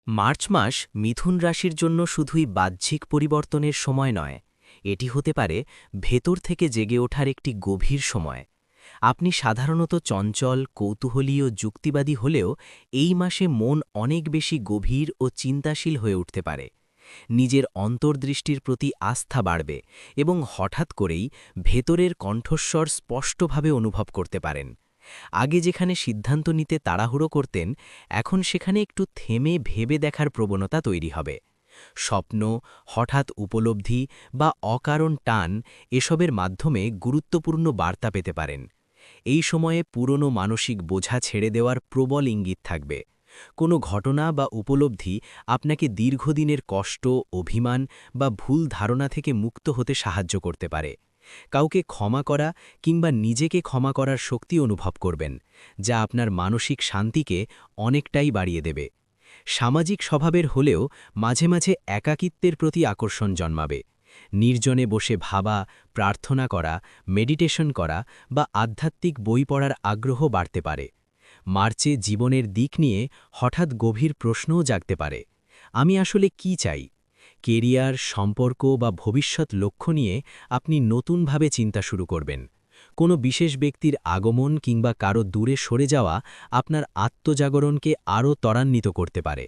March মাস মিথুন রাশির জন্য শুধুই বাহ্যিক পরিবর্তনের সময় নয়, এটি হতে পারে ভেতর থেকে জেগে ওঠার একটি গভীর সময়। আপনি সাধারণত চঞ্চল, কৌতূহলী ও যুক্তিবাদী হলেও এই মাসে মন অনেক বেশি গভীর ও চিন্তাশীল হয়ে উঠতে পারে। নিজের অন্তর্দৃষ্টির প্রতি আস্থা বাড়বে এবং হঠাৎ করেই ভেতরের কণ্ঠস্বর স্পষ্টভাবে অনুভব করতে পারেন। আগে যেখানে সিদ্ধান্ত নিতে তাড়াহুড়ো করতেন, এখন সেখানে একটু থেমে ভেবে দেখার প্রবণতা তৈরি হবে। স্বপ্ন, হঠাৎ উপলব্ধি বা অকারণ টান এসবের মাধ্যমে গুরুত্বপূর্ণ বার্তা পেতে পারেন। এই সময়ে পুরনো মানসিক বোঝা ছেড়ে দেওয়ার প্রবল ইঙ্গিত থাকবে। কোনো ঘটনা বা উপলব্ধি আপনাকে দীর্ঘদিনের কষ্ট, অভিমান বা ভুল ধারণা থেকে মুক্ত হতে সাহায্য করতে পারে। কাউকে ক্ষমা করা কিংবা নিজেকে ক্ষমা করার শক্তি অনুভব করবেন, যা আপনার মানসিক শান্তিকে অনেকটাই বাড়িয়ে দেবে। সামাজিক স্বভাবের হলেও মাঝে মাঝে একাকিত্বের প্রতি আকর্ষণ জন্মাবে। নির্জনে বসে ভাবা, প্রার্থনা করা, মেডিটেশন করা বা আধ্যাত্মিক বই পড়ার আগ্রহ বাড়তে পারে। মার্চে জীবনের দিক নিয়ে হঠাৎ গভীর প্রশ্নও জাগতে পারে। আমি আসলে কি চাই? কেরিয়ার, সম্পর্ক বা ভবিষ্যৎ লক্ষ্য নিয়ে আপনি নতুনভাবে চিন্তা শুরু করবেন। কোনো বিশেষ ব্যক্তির আগমন কিংবা কারো দূরে সরে যাওয়া আপনার আত্মজাগরণকে আরও ত্বরান্বিত করতে পারে।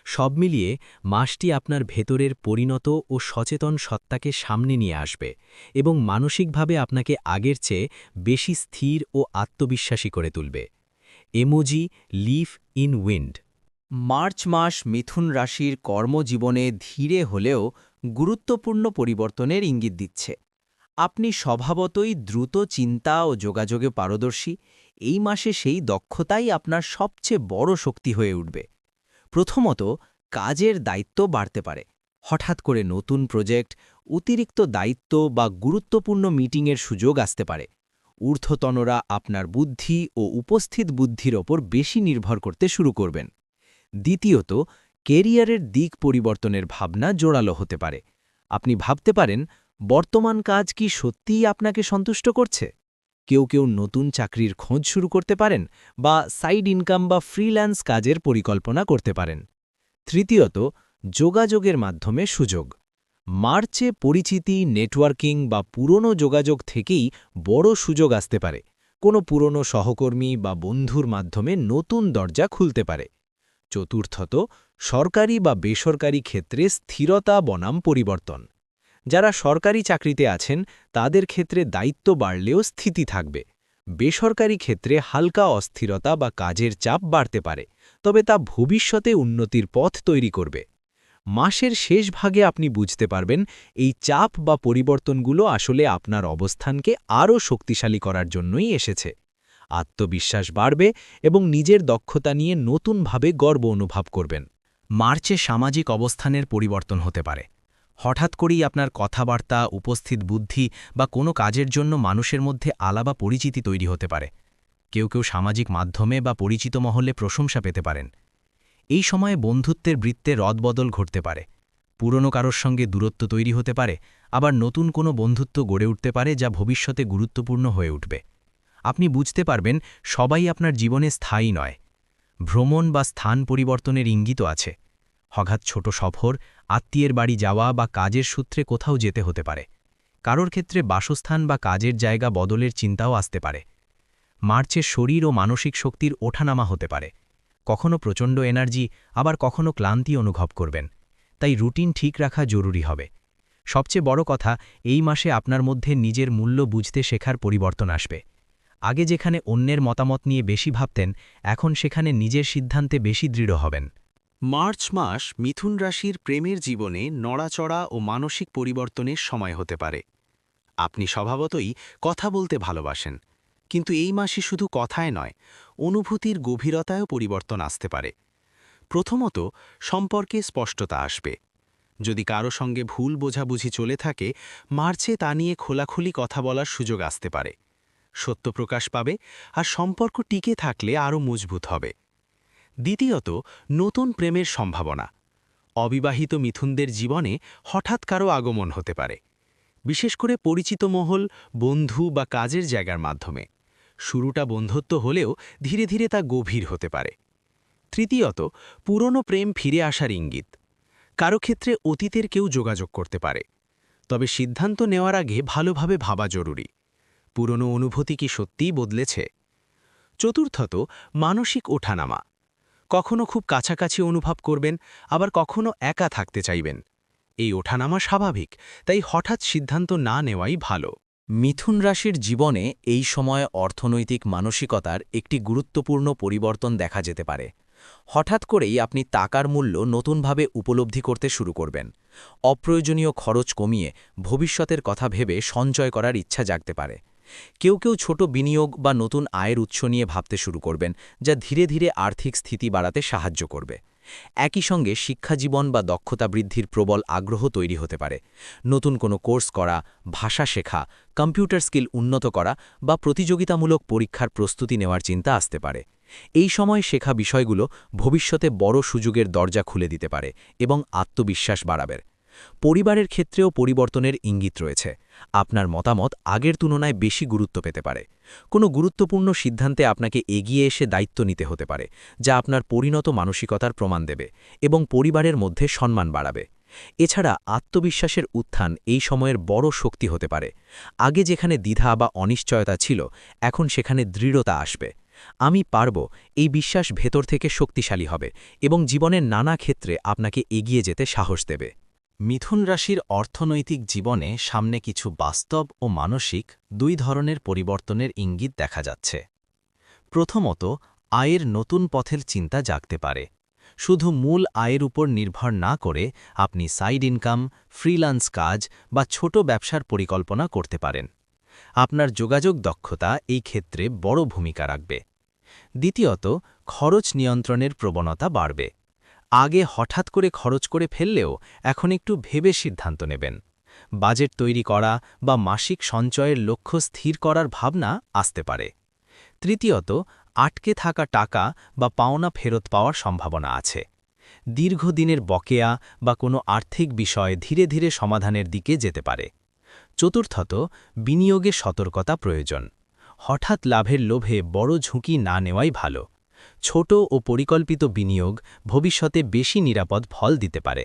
সব মিলিয়ে মাসটি আপনার ভেতরের পরিণত ও সচেতন সত্তাকে সামনে নিয়ে আসবে এবং মানসিকভাবে আপনাকে আগের চেয়ে বেশি স্থির ও আত্মবিশ্বাসী করে তুলবে। Emoji live in wind. March মাস মিথুন রাশির কর্মজীবনে ধীরে হলেও গুরুত্বপূর্ণ পরিবর্তনের ইঙ্গিত দিচ্ছে। আপনি স্বভাবতই দ্রুত চিন্তা ও যোগাযোগে পারদর্শী। এই মাসে সেই দক্ষতাই আপনার সবচেয়ে বড় শক্তি হয়ে উঠবে। প্রথমত, কাজের দায়িত্ব বাড়তে পারে। হঠাৎ করে নতুন প্রজেক্ট, অতিরিক্ত দায়িত্ব বা গুরুত্বপূর্ণ মিটিংয়ের সুযোগ আসতে পারে। ঊর্ধ্বতনরা আপনার বুদ্ধি ও উপস্থিত বুদ্ধির ওপর বেশি নির্ভর করতে শুরু করবেন। দ্বিতীয়ত, কেরিয়ারের দিক পরিবর্তনের ভাবনা জোরালো হতে পারে। আপনি ভাবতে পারেন, বর্তমান কাজ কি সত্যিই আপনাকে সন্তুষ্ট করছে? কেউ নতুন চাকরির খোঁজ শুরু করতে পারেন বা সাইড ইনকাম বা ফ্রিল্যান্স কাজের পরিকল্পনা করতে পারেন। তৃতীয়ত, যোগাযোগের মাধ্যমে সুযোগ। মার্চে পরিচিতি, নেটওয়ার্কিং বা পুরনো যোগাযোগ থেকেই বড় সুযোগ আসতে পারে। কোনো পুরনো সহকর্মী বা বন্ধুর মাধ্যমে নতুন দরজা খুলতে পারে। চতুর্থত, সরকারি বা বেসরকারি ক্ষেত্রে স্থিরতা বনাম পরিবর্তন। যারা সরকারি চাকরিতে আছেন তাদের ক্ষেত্রে দায়িত্ব বাড়লেও স্থিতি থাকবে। বেসরকারি ক্ষেত্রে হালকা অস্থিরতা বা কাজের চাপ বাড়তে পারে, তবে তা ভবিষ্যতে উন্নতির পথ তৈরি করবে। মাসের শেষ ভাগে আপনি বুঝতে পারবেন এই চাপ বা পরিবর্তনগুলো আসলে আপনার অবস্থানকে আরও শক্তিশালী করার জন্যই এসেছে। আত্মবিশ্বাস বাড়বে এবং নিজের দক্ষতা নিয়ে নতুনভাবে গর্ব অনুভব করবেন। মার্চে সামাজিক অবস্থানের পরিবর্তন হতে পারে। হঠাৎ করেই আপনার কথাবার্তা, উপস্থিত বুদ্ধি বা কোনো কাজের জন্য মানুষের মধ্যে আলাদা পরিচিতি তৈরি হতে পারে। কেউ সামাজিক মাধ্যমে বা পরিচিত মহলে প্রশংসা পেতে পারেন। এই সময়ে বন্ধুত্বের বৃত্তে রদবদল ঘটতে পারে। পুরনো কারোর সঙ্গে দূরত্ব তৈরি হতে পারে, আবার নতুন কোনো বন্ধুত্ব গড়ে উঠতে পারে যা ভবিষ্যতে গুরুত্বপূর্ণ হয়ে উঠবে। আপনি বুঝতে পারবেন সবাই আপনার জীবনে স্থায়ী নয়। ভ্রমণ বা স্থান পরিবর্তনের ইঙ্গিতও আছে। হঠাৎ ছোট সফর, আত্মীয়ের বাড়ি যাওয়া বা কাজের সূত্রে কোথাও যেতে হতে পারে। কারোর ক্ষেত্রে বাসস্থান বা কাজের জায়গা বদলের চিন্তাও আসতে পারে। মার্চে শরীর ও মানসিক শক্তির ওঠানামা হতে পারে। কখনো প্রচণ্ড এনার্জি, আবার কখনো ক্লান্তি অনুভব করবেন। তাই রুটিন ঠিক রাখা জরুরি হবে। সবচেয়ে বড় কথা, এই মাসে আপনার মধ্যে নিজের মূল্য বুঝতে শেখার পরিবর্তন আসবে। আগে যেখানে অন্যের মতামত নিয়ে বেশি ভাবতেন, এখন সেখানে নিজের সিদ্ধান্তে বেশি দৃঢ় হবেন। মার্চ মাস মিথুন রাশির প্রেমের জীবনে নড়াচড়া ও মানসিক পরিবর্তনের সময় হতে পারে। আপনি স্বভাবতই কথা বলতে ভালোবাসেন, কিন্তু এই মাসে শুধু কথায় নয়, অনুভূতির গভীরতায়ও পরিবর্তন আসতে পারে। প্রথমত, সম্পর্কে স্পষ্টতা আসবে। যদি কারো সঙ্গে ভুল বোঝাবুঝি চলে থাকে, মার্চে তা নিয়ে খোলাখুলি কথা বলার সুযোগ আসতে পারে। সত্য প্রকাশ পাবে আর সম্পর্ক টিকে থাকলে আরও মজবুত হবে। দ্বিতীয়ত, নতুন প্রেমের সম্ভাবনা। অবিবাহিত মিথুনদের জীবনে হঠাৎ কারো আগমন হতে পারে, বিশেষ করে পরিচিত মহল, বন্ধু বা কাজের জায়গার মাধ্যমে। শুরুটা বন্ধুত্ব হলেও ধীরে ধীরে তা গভীর হতে পারে। তৃতীয়ত, পুরনো প্রেম ফিরে আসার ইঙ্গিত। কারো ক্ষেত্রে অতীতের কেউ যোগাযোগ করতে পারে, তবে সিদ্ধান্ত নেওয়ার আগে ভালোভাবে ভাবা জরুরি। পুরনো অনুভূতি কি সত্যিই বদলেছে? চতুর্থত, মানসিক ওঠানামা। কখনো খুব কাছাকাছি অনুভব করবেন, আবার কখনো একা থাকতে চাইবেন। এই ওঠানামা স্বাভাবিক, তাই হঠাৎ সিদ্ধান্ত না নেওয়াই ভালো। মিথুন রাশির জীবনে এই সময় অর্থনৈতিক মানসিকতার একটি গুরুত্বপূর্ণ পরিবর্তন দেখা যেতে পারে। হঠাৎ করেই আপনি টাকার মূল্য নতুনভাবে উপলব্ধি করতে শুরু করবেন। অপ্রয়োজনীয় খরচ কমিয়ে ভবিষ্যতের কথা ভেবে সঞ্চয় করার ইচ্ছা জাগতে পারে। কেউ কেউ ছোট বিনিয়োগ বা নতুন আয়ের উৎস নিয়ে ভাবতে শুরু করবেন, যা ধীরে ধীরে আর্থিক স্থিতি বাড়াতে সাহায্য করবে। একই সঙ্গে শিক্ষাজীবন বা দক্ষতা বৃদ্ধির প্রবল আগ্রহ তৈরি হতে পারে। নতুন কোনো কোর্স করা, ভাষা শেখা, কম্পিউটার স্কিল উন্নত করা বা প্রতিযোগিতামূলক পরীক্ষার প্রস্তুতি নেওয়ার চিন্তা আসতে পারে। এই সময় শেখা বিষয়গুলো ভবিষ্যতে বড় সুযোগের দরজা খুলে দিতে পারে এবং আত্মবিশ্বাস বাড়াবে। পরিবারের ক্ষেত্রেও পরিবর্তনের ইঙ্গিত রয়েছে। আপনার মতামত আগের তুলনায় বেশি গুরুত্ব পেতে পারে। কোনো গুরুত্বপূর্ণ সিদ্ধান্তে আপনাকে এগিয়ে এসে দায়িত্ব নিতে হতে পারে, যা আপনার পরিণত মানসিকতার প্রমাণ দেবে এবং পরিবারের মধ্যে সম্মান বাড়াবে। এছাড়া আত্মবিশ্বাসের উত্থান এই সময়ের বড় শক্তি হতে পারে। আগে যেখানে দ্বিধা বা অনিশ্চয়তা ছিল, এখন সেখানে দৃঢ়তা আসবে। আমি পারব, এই বিশ্বাস ভেতর থেকে শক্তিশালী হবে এবং জীবনের নানা ক্ষেত্রে আপনাকে এগিয়ে যেতে সাহস দেবে। মিথুন রাশির অর্থনৈতিক জীবনে সামনে কিছু বাস্তব ও মানসিক দুই ধরনের পরিবর্তনের ইঙ্গিত দেখা যাচ্ছে। প্রথমত, আয়ের নতুন পথের চিন্তা জাগতে পারে। শুধু মূল আয়ের উপর নির্ভর না করে আপনি সাইড ইনকাম, ফ্রিল্যান্স কাজ বা ছোট ব্যবসার পরিকল্পনা করতে পারেন। আপনার যোগাযোগ দক্ষতা এই ক্ষেত্রে বড় ভূমিকা রাখবে। দ্বিতীয়ত, খরচ নিয়ন্ত্রণের প্রবণতা বাড়বে। আগে হঠাৎ করে খরচ করে ফেললেও এখন একটু ভেবে সিদ্ধান্ত নেবেন। বাজেট তৈরি করা বা মাসিক সঞ্চয়ের লক্ষ্য স্থির করার ভাবনা আসতে পারে। তৃতীয়ত, আটকে থাকা টাকা বা পাওনা ফেরত পাওয়ার সম্ভাবনা আছে। দীর্ঘদিনের বকেয়া বা কোনো আর্থিক বিষয় ধীরে ধীরে সমাধানের দিকে যেতে পারে। চতুর্থত, বিনিয়োগে সতর্কতা প্রয়োজন। হঠাৎ লাভের লোভে বড় ঝুঁকি না নেওয়াই ভালো। ছোট ও পরিকল্পিত বিনিয়োগ ভবিষ্যতে বেশি নিরাপদ ফল দিতে পারে।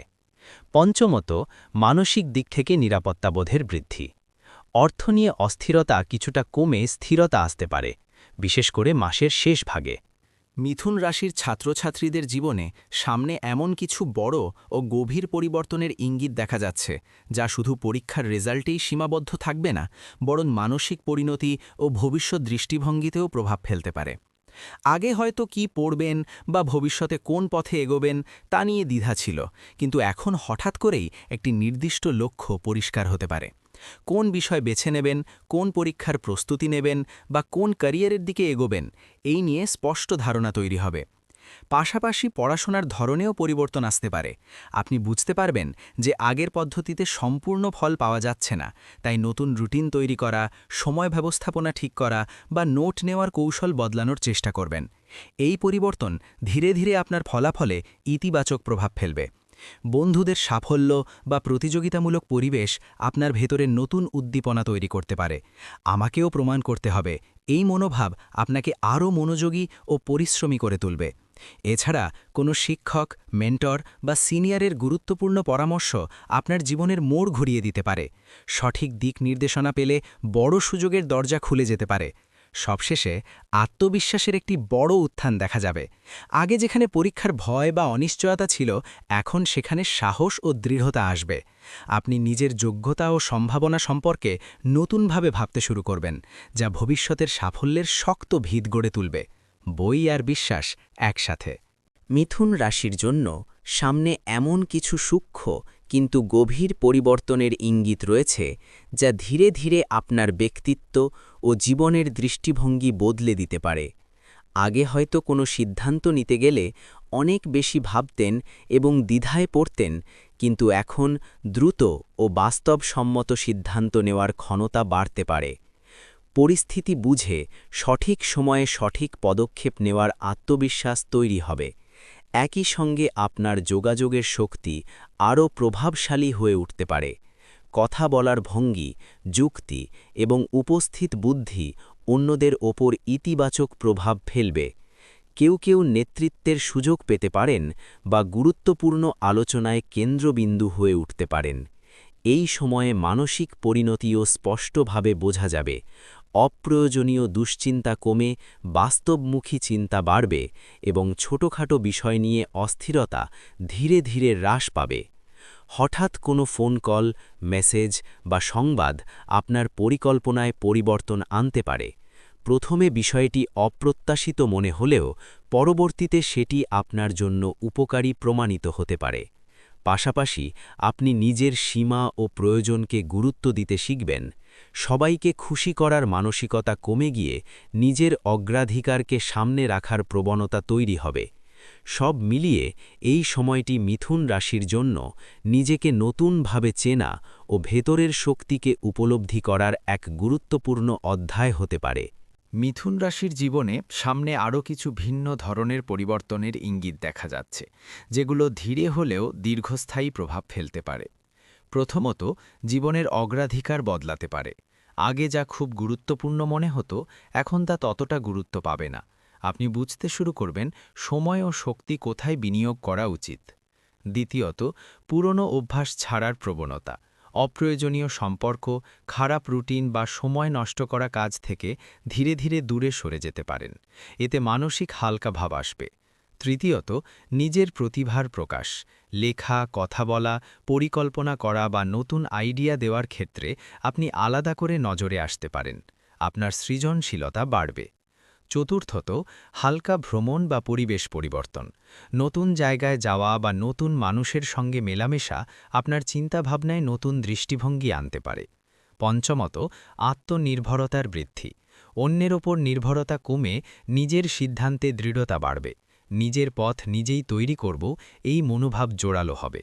পঞ্চমত, মানসিক দিক থেকে নিরাপত্তাবোধের বৃদ্ধি। অর্থ নিয়ে অস্থিরতা কিছুটা কমে স্থিরতা আসতে পারে, বিশেষ করে মাসের শেষ ভাগে। মিথুন রাশির ছাত্রছাত্রীদের জীবনে সামনে এমন কিছু বড় ও গভীর পরিবর্তনের ইঙ্গিত দেখা যাচ্ছে, যা শুধু পরীক্ষার রেজাল্টেই সীমাবদ্ধ থাকবে না, বরং মানসিক পরিণতি ও ভবিষ্যৎ দৃষ্টিভঙ্গিতেও প্রভাব ফেলতে পারে। আগে হয়তো কি পড়বেন বা ভবিষ্যতে কোন পথে এগোবেন তা নিয়ে দ্বিধা ছিল, কিন্তু এখন হঠাৎ করেই একটি নির্দিষ্ট লক্ষ্য পরিষ্কার হতে পারে। কোন বিষয় বেছে নেবেন, কোন পরীক্ষার প্রস্তুতি নেবেন বা কোন ক্যারিয়ারের দিকে এগোবেন, এই নিয়ে স্পষ্ট ধারণা তৈরি হবে। পাশাপাশি পড়াশোনার ধরনেও পরিবর্তন আসতে পারে। আপনি বুঝতে পারবেন যে আগের পদ্ধতিতে সম্পূর্ণ ফল পাওয়া যাচ্ছে না, তাই নতুন রুটিন তৈরি করা, সময় ব্যবস্থাপনা ঠিক করা বা নোট নেওয়ার কৌশল বদলানোর চেষ্টা করবেন। এই পরিবর্তন ধীরে ধীরে আপনার ফলাফলে ইতিবাচক প্রভাব ফেলবে। বন্ধুদের সাফল্য বা প্রতিযোগিতামূলক পরিবেশ আপনার ভেতরে নতুন উদ্দীপনা তৈরি করতে পারে। আমাকেও প্রমাণ করতে হবে, এই মনোভাব আপনাকে আরও মনোযোগী ও পরিশ্রমী করে তুলবে। এছাড়া কোনো শিক্ষক, মেন্টর বা সিনিয়রের গুরুত্বপূর্ণ পরামর্শ আপনার জীবনের মোড় ঘুরিয়ে দিতে পারে। সঠিক দিক নির্দেশনা পেলে বড় সুযোগের দরজা খুলে যেতে পারে। সবশেষে আত্মবিশ্বাসের একটি বড় উত্থান দেখা যাবে। আগে যেখানে পরীক্ষার ভয় বা অনিশ্চয়তা ছিল, এখন সেখানে সাহস ও দৃঢ়তা আসবে। আপনি নিজের যোগ্যতা ও সম্ভাবনা সম্পর্কে নতুনভাবে ভাবতে শুরু করবেন, যা ভবিষ্যতের সাফল্যের শক্ত ভিত গড়ে তুলবে। বই আর বিশ্বাস একসাথে। মিথুন রাশির জন্য সামনে এমন কিছু সূক্ষ্ম কিন্তু গভীর পরিবর্তনের ইঙ্গিত রয়েছে, যা ধীরে ধীরে আপনার ব্যক্তিত্ব ও জীবনের দৃষ্টিভঙ্গি বদলে দিতে পারে। আগে হয়তো কোনো সিদ্ধান্ত নিতে গেলে অনেক বেশি ভাবতেন এবং দ্বিধায় পড়তেন, কিন্তু এখন দ্রুত ও বাস্তবসম্মত সিদ্ধান্ত নেওয়ার ক্ষমতা বাড়তে পারে। পরিস্থিতি বুঝে সঠিক সময়ে সঠিক পদক্ষেপ নেওয়ার আত্মবিশ্বাস তৈরি হবে। একই সঙ্গে আপনার যোগাযোগের শক্তি আরও প্রভাবশালী হয়ে উঠতে পারে। কথা বলার ভঙ্গি, যুক্তি এবং উপস্থিত বুদ্ধি অন্যদের ওপর ইতিবাচক প্রভাব ফেলবে। কেউ কেউ নেতৃত্বের সুযোগ পেতে পারেন বা গুরুত্বপূর্ণ আলোচনায় কেন্দ্রবিন্দু হয়ে উঠতে পারেন। এই সময়ে মানসিক পরিণতিও স্পষ্টভাবে বোঝা যাবে। অপ্রয়োজনীয় দুশ্চিন্তা কমে বাস্তবমুখী চিন্তা বাড়বে এবং ছোটখাটো বিষয় নিয়ে অস্থিরতা ধীরে ধীরে হ্রাস পাবে। হঠাৎ কোনো ফোন কল, মেসেজ বা সংবাদ আপনার পরিকল্পনায় পরিবর্তন আনতে পারে। প্রথমে বিষয়টি অপ্রত্যাশিত মনে হলেও পরবর্তীতে সেটি আপনার জন্য উপকারী প্রমাণিত হতে পারে। পাশাপাশি আপনি নিজের সীমা ও প্রয়োজনকে গুরুত্ব দিতে শিখবেন। সবাইকে খুশি করার মানসিকতা কমে গিয়ে নিজের অগ্রাধিকারকে সামনে রাখার প্রবণতা তৈরি হবে। সব মিলিয়ে এই সময়টি মিথুন রাশির জন্য নিজেকে নতুনভাবে চেনা ও ভেতরের শক্তিকে উপলব্ধি করার এক গুরুত্বপূর্ণ অধ্যায় হতে পারে। মিথুন রাশির জীবনে সামনে আরও কিছু ভিন্ন ধরনের পরিবর্তনের ইঙ্গিত দেখা যাচ্ছে, যেগুলো ধীরে হলেও দীর্ঘস্থায়ী প্রভাব ফেলতে পারে। প্রথমত, জীবনের অগ্রাধিকার বদলাতে পারে। আগে যা খুব গুরুত্বপূর্ণ মনে হতো, এখন তা ততটা গুরুত্ব পাবে না। আপনি বুঝতে শুরু করবেন সময় ও শক্তি কোথায় বিনিয়োগ করা উচিত। দ্বিতীয়ত, পুরনো অভ্যাস ছাড়ার প্রবণতা। অপ্রয়োজনীয় সম্পর্ক, খারাপ রুটিন বা সময় নষ্ট করা কাজ থেকে ধীরে ধীরে দূরে সরে যেতে পারেন। এতে মানসিক হালকা ভাব আসবে। তৃতীয়ত, নিজের প্রতিভার প্রকাশ। লেখা, কথা বলা, পরিকল্পনা করা বা নতুন আইডিয়া দেওয়ার ক্ষেত্রে আপনি আলাদা করে নজরে আসতে পারেন। আপনার সৃজনশীলতা বাড়বে। চতুর্থত, হালকা ভ্রমণ বা পরিবেশ পরিবর্তন। নতুন জায়গায় যাওয়া বা নতুন মানুষের সঙ্গে মেলামেশা আপনার চিন্তাভাবনায় নতুন দৃষ্টিভঙ্গি আনতে পারে। পঞ্চমত, আত্মনির্ভরতার বৃদ্ধি। অন্যের ওপর নির্ভরতা কমে নিজের সিদ্ধান্তে দৃঢ়তা বাড়বে। নিজের পথ নিজেই তৈরি করব, এই মনোভাব জোরালো হবে।